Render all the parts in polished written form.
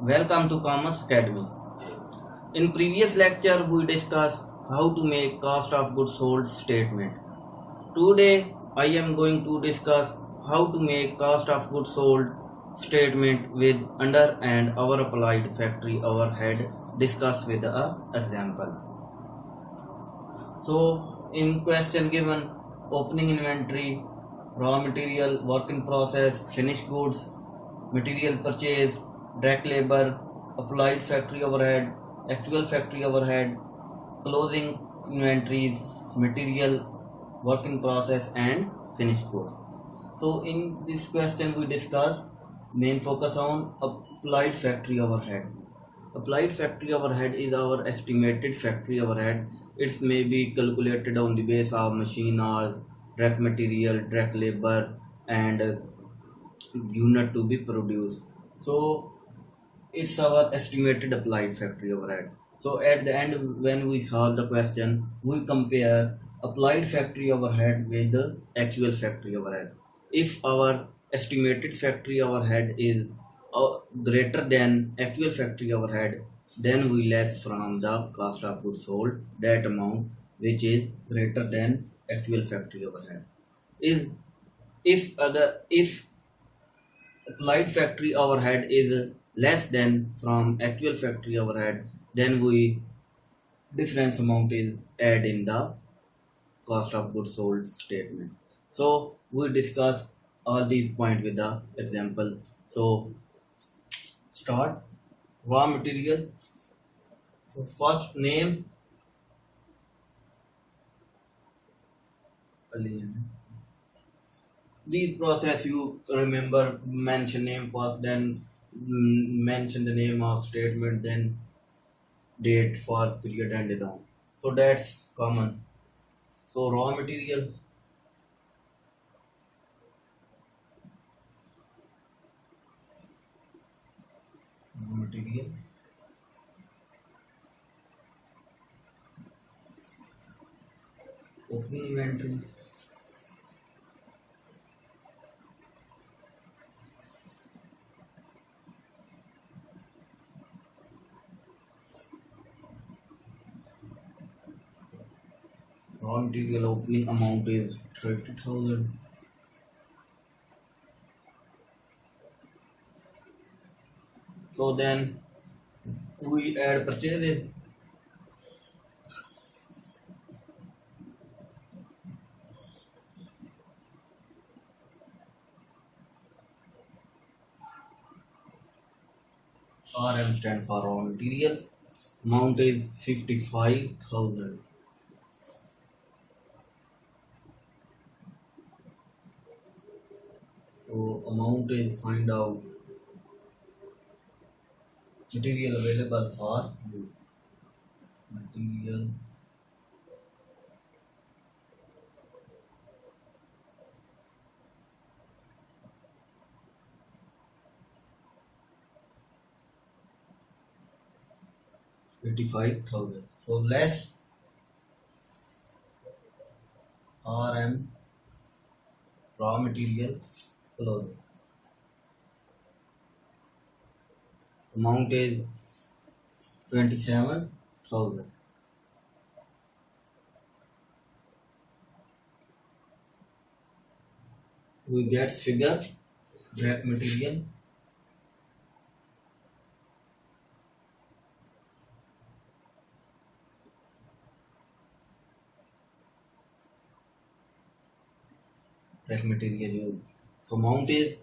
Welcome to Commerce Academy. In previous lecture, we discussed how to make cost of goods sold statement. Today, I am going to discuss how to make cost of goods sold statement with under and our applied factory overhead discussed with a example. So, in question given, opening inventory, raw material, work in process, finished goods, material purchase, direct labor, applied factory overhead, actual factory overhead, closing inventories, material, work in process, and finished goods. So in this question we discuss main focus on applied factory overhead. Applied factory overhead is our estimated factory overhead. It may be calculated on the base of machine or direct material, direct labor, and unit to be produced. So it's our estimated applied factory overhead. So at the end, when we solve the question, we compare applied factory overhead with the actual factory overhead. If our estimated factory overhead is greater than actual factory overhead, then we less from the cost of goods sold that amount which is greater than actual factory overhead. Is if applied factory overhead is less than from actual factory overhead, then we difference amount is add in the cost of goods sold statement. So we discuss all these points with the example. So start raw material. So first name, these process you remember, mention name first, then mention the name of statement, then date for period ended on. So that's common. So raw material, opening inventory, raw material opening amount is 30,000. So then we add purchases, RM stand for raw material, amount is 55,000. So amount is find out material available for material 85,000. So less RM raw material clothing. Amount is 27,000. We get figure direct material used. So amount is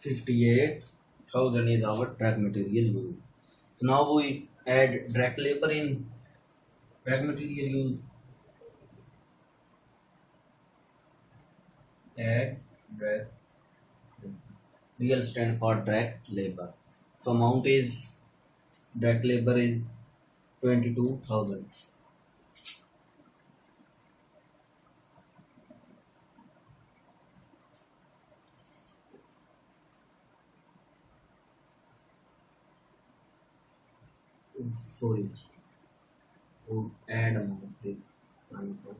58,000 is our direct material used. So now we add direct labor in direct material used. Add direct, real stand for direct labor. So amount is direct labor is 22,000. sorry, to add amount is coming from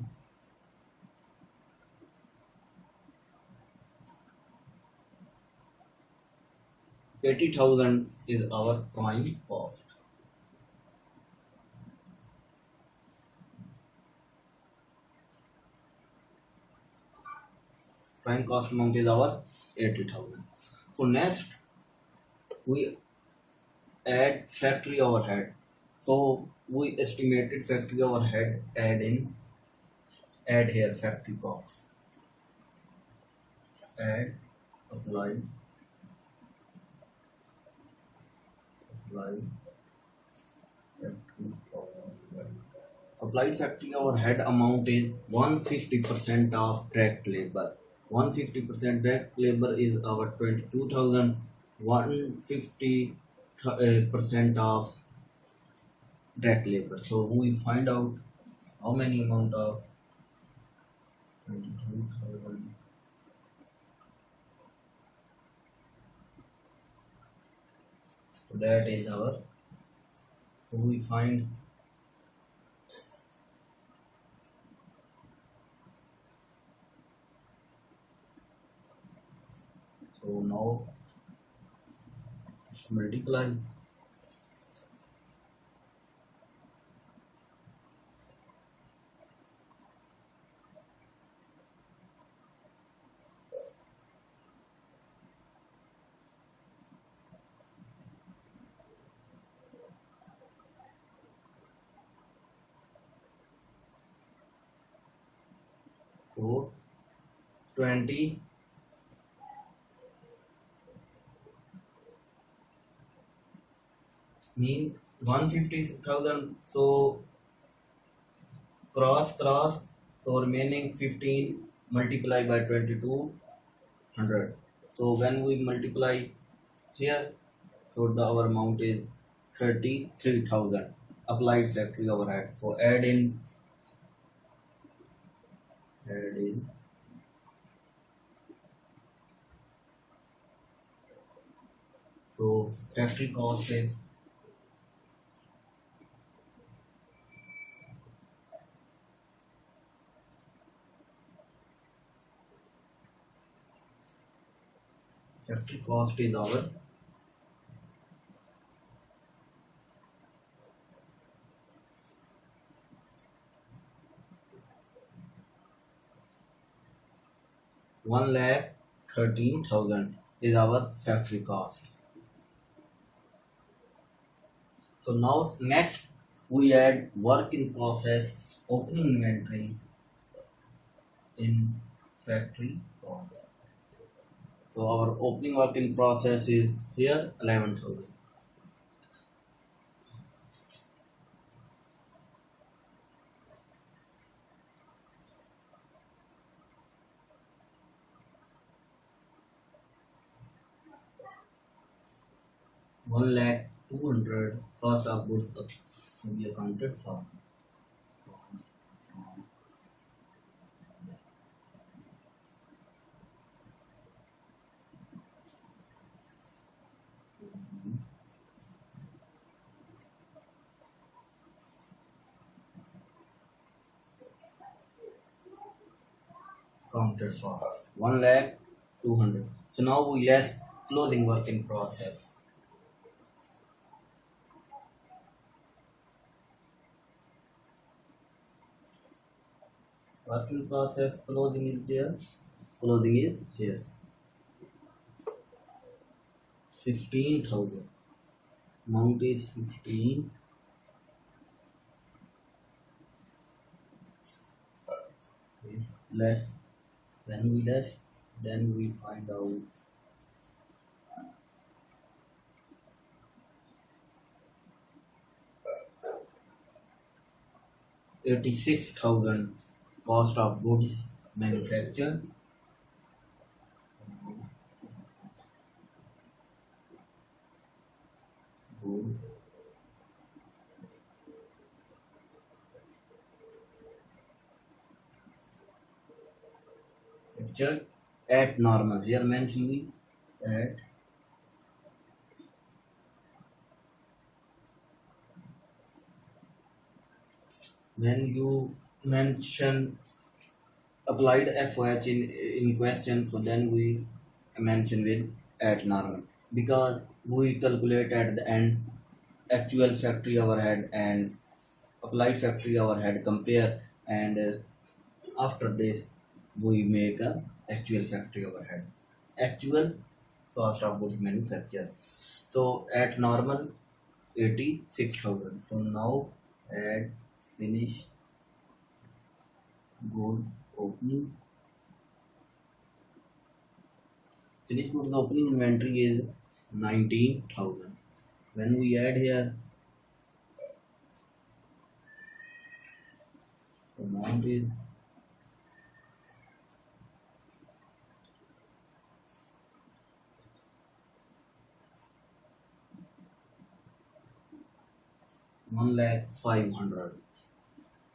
80,000 is our prime cost. Prime cost amount is our 80,000. So next we add factory overhead. So we estimated factory overhead, add here factory cost, add, apply, apply factory overhead. Applied factory overhead amount is 150% of direct labor. 150% direct labor is our 22,000. 150% of direct labor. So we find out how many amount of 22,000. So that is our. So we find. So now let's multiply. So 20 mean 150,000. So cross. So remaining 15 multiply by 2200. So when we multiply here, so our amount is 33,000. Applied factory overhead. So add in. So factory cost is our 1,13,000 is our factory cost. So now next we add work in process opening inventory in factory cost. So our opening work in process is here 11,000. One lakh 200 cost of goods to be accounted for. Counted for 1,200,000. So now we less closing work in process. Work in process closing is there. Closing is here. 16,000. Amount is 16. Less. Then we find out 86,000 cost of goods manufactured. Goods manufactured at normal. Here mentioning at when you mention applied FOH in question, so then we mention it at normal, because we calculate at the end actual factory overhead and applied factory overhead compare, and after this we make a actual factory overhead, actual cost of goods manufactured. So at normal 86,000. So now add finish good opening. Finished goods opening inventory is 19,000. When we add here, amount is 1,05,000.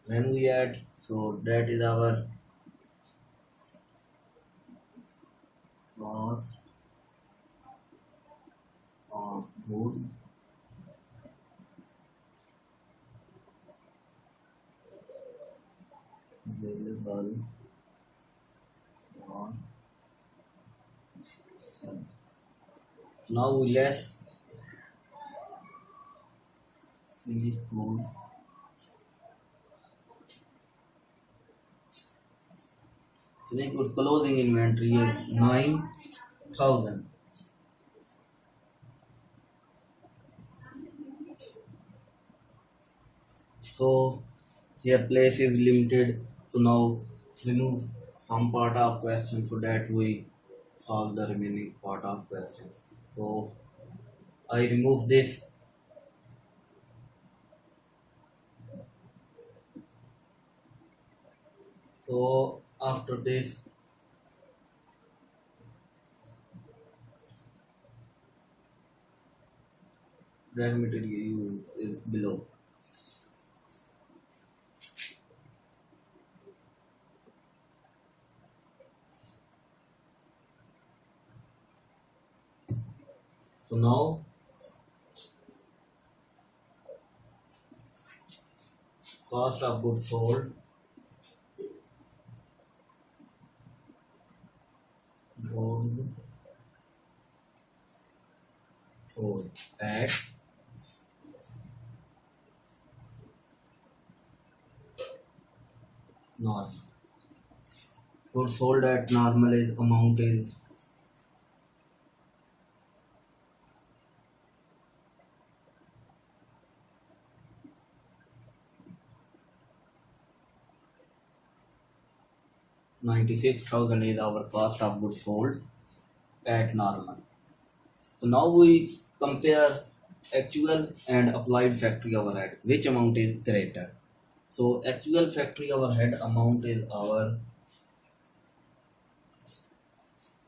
When we add, so that is our cost of goods available for sale. Now we less finished goods. Finished goods closing inventory is 9,000. So here place is limited. So now remove some part of question so that we solve the remaining part of question. So I remove this. So after this, that material is below. So now cost of goods sold, goods sold at normal. Goods sold at normal is amount is 96,000 is our cost of goods sold at normal. So now we compare actual and applied factory overhead. Which amount is greater? So actual factory overhead amount is our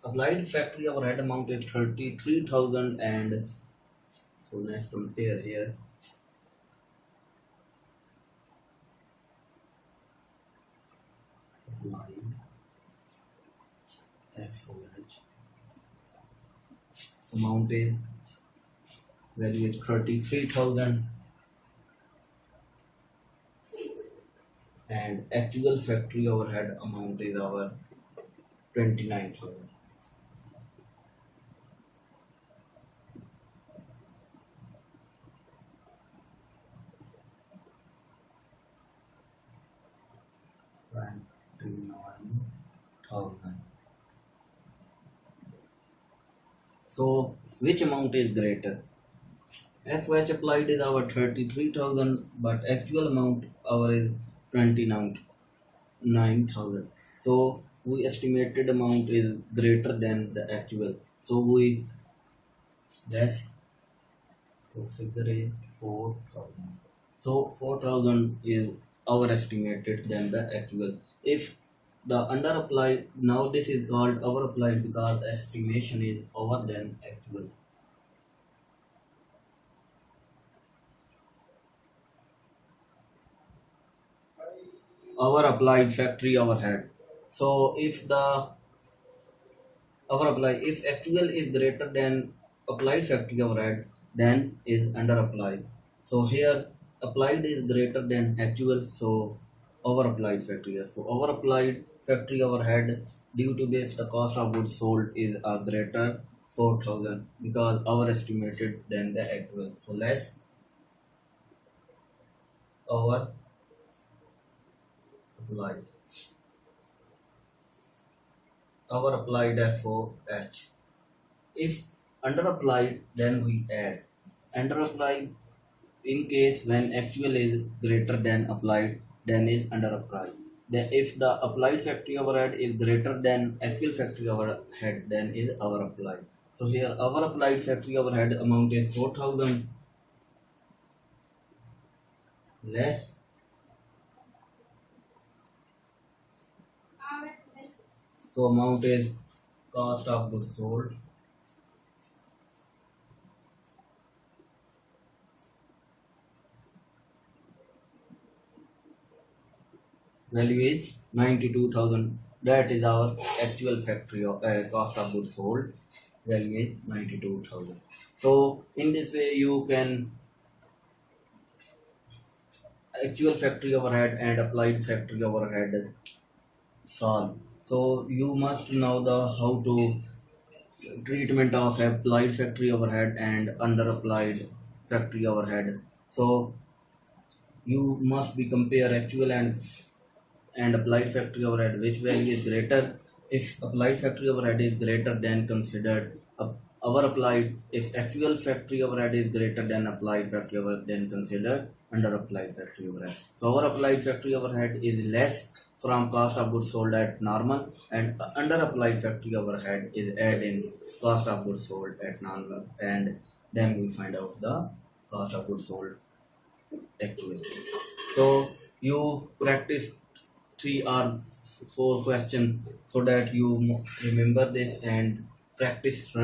applied factory overhead amount is 33,000, and so let's compare here. Applied FOH amount is value is 33,000, and actual factory overhead amount is our 29,000. So which amount is greater? FOH applied is our 33,000, but actual amount our is 29,000. So we estimated amount is greater than the actual. So we less. So figure is 4,000. So 4,000 is our estimated than the actual. If the under applied, now this is called over applied because estimation is over than actual. Our applied factory overhead. So if the our applied, if actual is greater than applied factory overhead, then is under applied. So here applied is greater than actual, so our applied factory. So our applied factory overhead, due to this the cost of goods sold is a greater 4,000 because our estimated than the actual. So less our applied. Our applied FOH. If under applied, then we add. Under applied, in case when actual is greater than applied, then is under applied. Then if the applied factory overhead is greater than actual factory overhead, then is our applied. So here our applied factory overhead amount is 4,000 less. So amount is cost of goods sold. Value is 92,000. That is our actual factory cost of goods sold. Value is 92,000. So in this way you can actual factory overhead and applied factory overhead solve. So you must know the how to treatment of applied factory overhead and under applied factory overhead. So you must be compare actual and applied factory overhead, which value is greater. If applied factory overhead is greater than considered our applied, if actual factory overhead is greater than applied factory overhead, then considered under applied factory overhead. So our applied factory overhead is less from cost of goods sold at normal, and under applied factory overhead is add in cost of goods sold at normal, and then we find out the cost of goods sold actually. So you practice 3 or 4 questions so that you remember this, and practice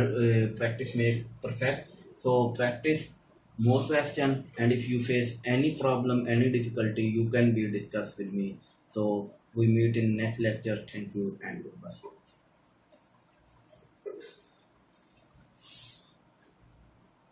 make perfect. So practice more questions, and if you face any problem, any difficulty, you can be discussed with me. So we meet in next lecture. Thank you and goodbye.